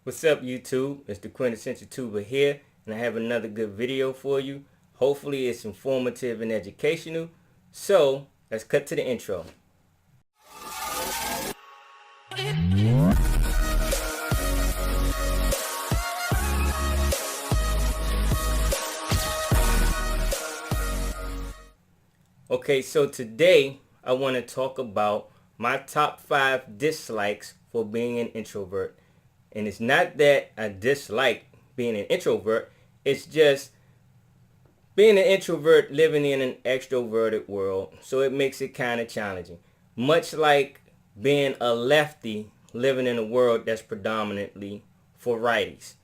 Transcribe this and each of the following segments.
What's up, YouTube? It's the quintessential tuber here, and I have another good video for you. Hopefully it's informative and educational. So let's cut to the intro. Okay, so today I want to talk about my top 5 dislikes for being an introvert. And it's not that I dislike being an introvert, it's just being an introvert living in an extroverted world, so it makes it kind of challenging. Much like being a lefty living in a world that's predominantly for righties.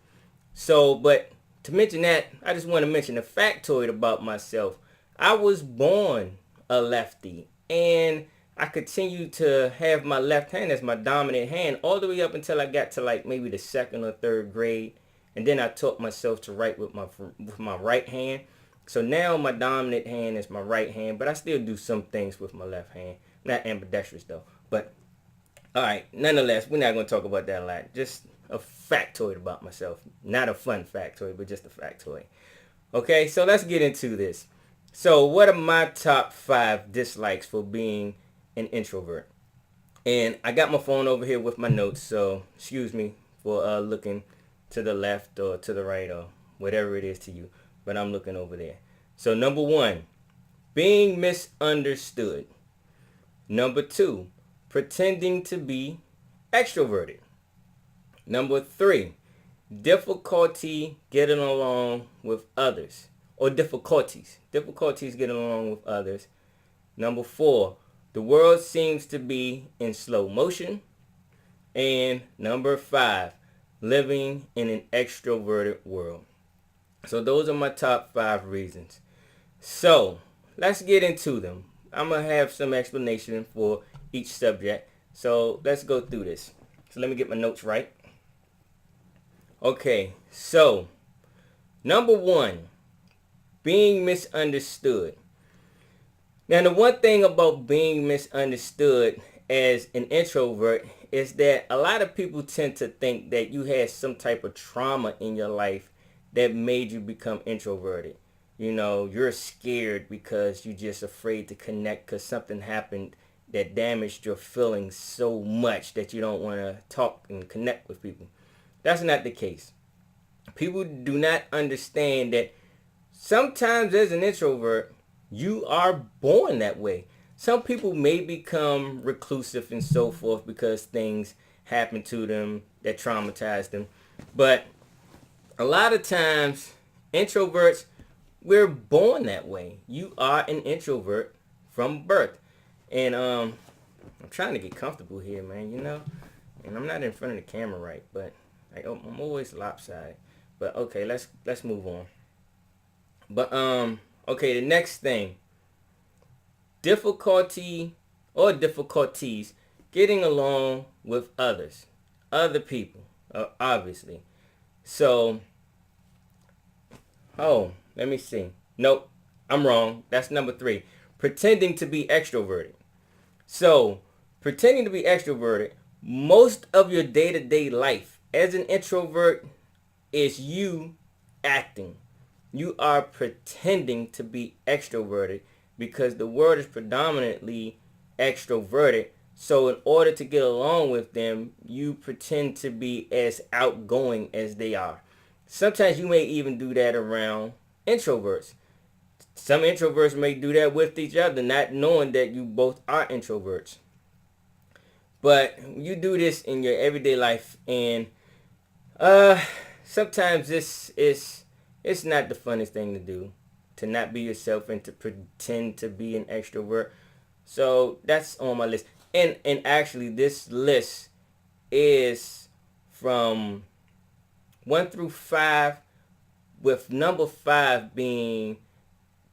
So, but to mention that, I just want to mention a factoid about myself. I was born a lefty, and I continued to have my left hand as my dominant hand all the way up until I got to like maybe the second or third grade, and then I taught myself to write with my right hand. So now my dominant hand is my right hand, but I still do some things with my left hand. Not ambidextrous though. But all right, nonetheless, we're not going to talk about that a lot. Just a factoid about myself. Not a fun factoid, but just a factoid. Okay, so let's get into this. So what are my top 5 dislikes for being an introvert? And I got my phone over here with my notes, so excuse me for looking to the left or to the right or whatever it is to you. But I'm looking over there. So number 1, being misunderstood. Number 2, pretending to be extroverted. Number 3, difficulty getting along with others, or difficulties getting along with others. Number 4, the world seems to be in slow motion. And number 5, living in an extroverted world. So those are my top 5 reasons. So let's get into them. I'm going to have some explanation for each subject. So let's go through this. So let me get my notes right. Okay, so number 1, being misunderstood. Now, the one thing about being misunderstood as an introvert is that a lot of people tend to think that you had some type of trauma in your life that made you become introverted. You know, you're scared because you're just afraid to connect because something happened that damaged your feelings so much that you don't want to talk and connect with people. That's not the case. People do not understand that sometimes as an introvert, you are born that way. Some people may become reclusive and so forth because things happen to them that traumatize them. But a lot of times, introverts, we're born that way. You are an introvert from birth. And I'm trying to get comfortable here, man, you know. And I'm not in front of the camera right, but I'm always lopsided. But okay, let's move on. But okay, the next thing. Difficulty or difficulties getting along with others. Other people, obviously. So, let me see. Nope, I'm wrong. That's number 3. Pretending to be extroverted. So, pretending to be extroverted, most of your day-to-day life as an introvert is you acting. You are pretending to be extroverted because the world is predominantly extroverted. So in order to get along with them, you pretend to be as outgoing as they are. Sometimes you may even do that around introverts. Some introverts may do that with each other, not knowing that you both are introverts. But you do this in your everyday life, and sometimes it's not the funnest thing to do, to not be yourself and to pretend to be an extrovert. So that's on my list. And actually this list is from 1 through 5, with number 5 being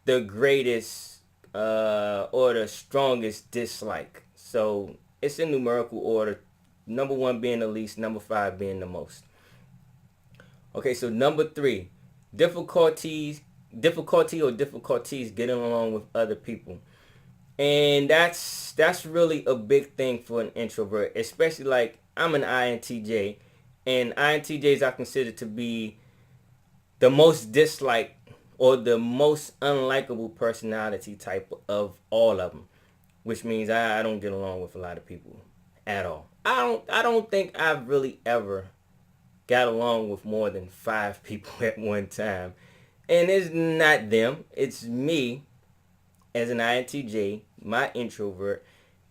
the greatest or the strongest dislike. So it's in numerical order. Number 1 being the least, number 5 being the most. Okay, so number 3, difficulty or difficulties getting along with other people. And that's really a big thing for an introvert, especially like I'm an INTJ, And INTJs are considered to be the most disliked or the most unlikable personality type of all of them, which means I don't get along with a lot of people at all. I don't think I've really ever got along with more than 5 people at one time. And it's not them, it's me as an INTJ, my introvert,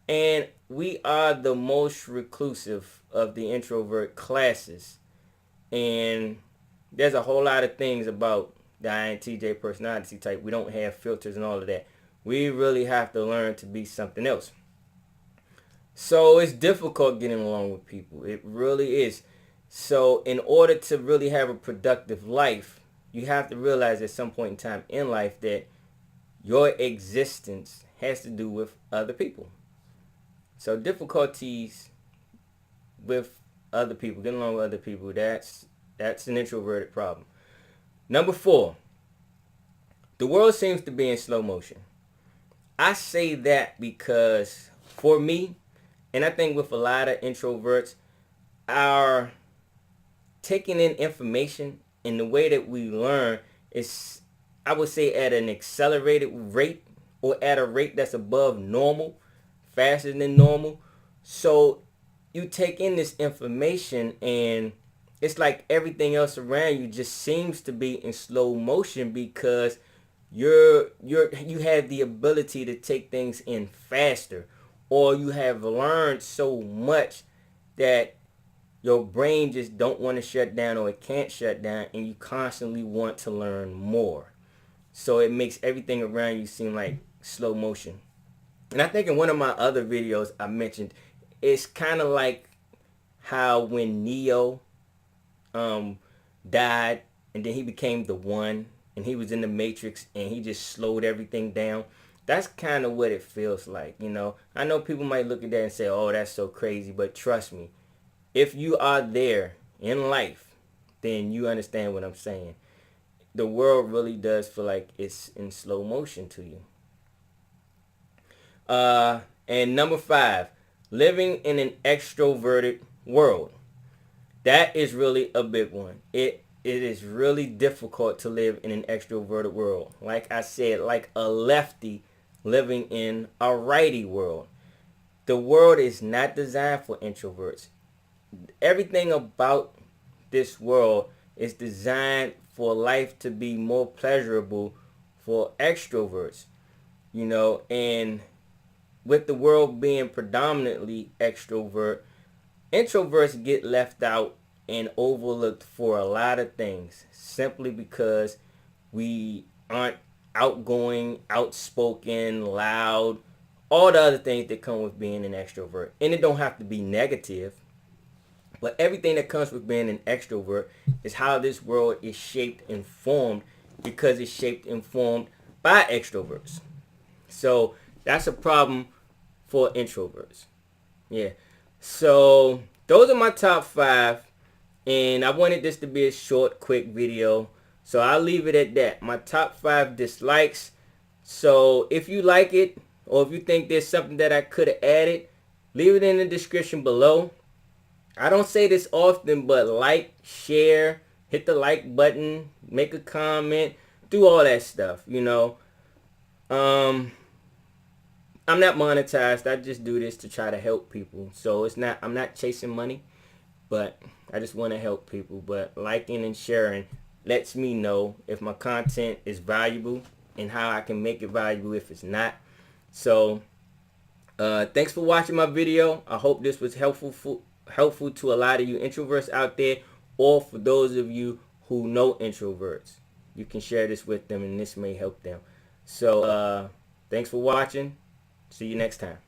and we are the most reclusive of the introvert classes. And there's a whole lot of things about the INTJ personality type. We don't have filters and all of that. We really have to learn to be something else. So it's difficult getting along with people. It really is. So in order to really have a productive life, you have to realize at some point in time in life that your existence has to do with other people. So difficulties with other people, getting along with other people, that's an introverted problem. Number 4, the world seems to be in slow motion. I say that because for me, and I think with a lot of introverts, our taking in information and the way that we learn is, I would say, at an accelerated rate or at a rate that's above normal, faster than normal. So you take in this information and it's like everything else around you just seems to be in slow motion because you have the ability to take things in faster, or you have learned so much that your brain just don't want to shut down, or it can't shut down, and you constantly want to learn more. So it makes everything around you seem like slow motion. And I think in one of my other videos I mentioned it's kind of like how when Neo died and then he became the one and he was in the Matrix and he just slowed everything down. That's kind of what it feels like, you know. I know people might look at that and say, oh, that's so crazy, but trust me, if you are there in life, then you understand what I'm saying. The world really does feel like it's in slow motion to you. And number 5, living in an extroverted world. That is really a big one. It is really difficult to live in an extroverted world. Like I said, like a lefty living in a righty world. The world is not designed for introverts. Everything about this world is designed for life to be more pleasurable for extroverts, you know. And with the world being predominantly extrovert, introverts get left out and overlooked for a lot of things simply because we aren't outgoing, outspoken, loud, all the other things that come with being an extrovert. And it don't have to be negative, but everything that comes with being an extrovert is how this world is shaped and formed, because it's shaped and formed by extroverts. So that's a problem for introverts. Yeah. So those are my top 5. And I wanted this to be a short, quick video. So I'll leave it at that. My top 5 dislikes. So if you like it, or if you think there's something that I could have added, leave it in the description below. I don't say this often, but like, share, hit the like button, make a comment, do all that stuff, you know. I'm not monetized. I just do this to try to help people. So I'm not chasing money, but I just want to help people. But liking and sharing lets me know if my content is valuable and how I can make it valuable if it's not. So thanks for watching my video. I hope this was helpful to a lot of you introverts out there, or for those of you who know introverts. You can share this with them and this may help them. So thanks for watching. See you next time.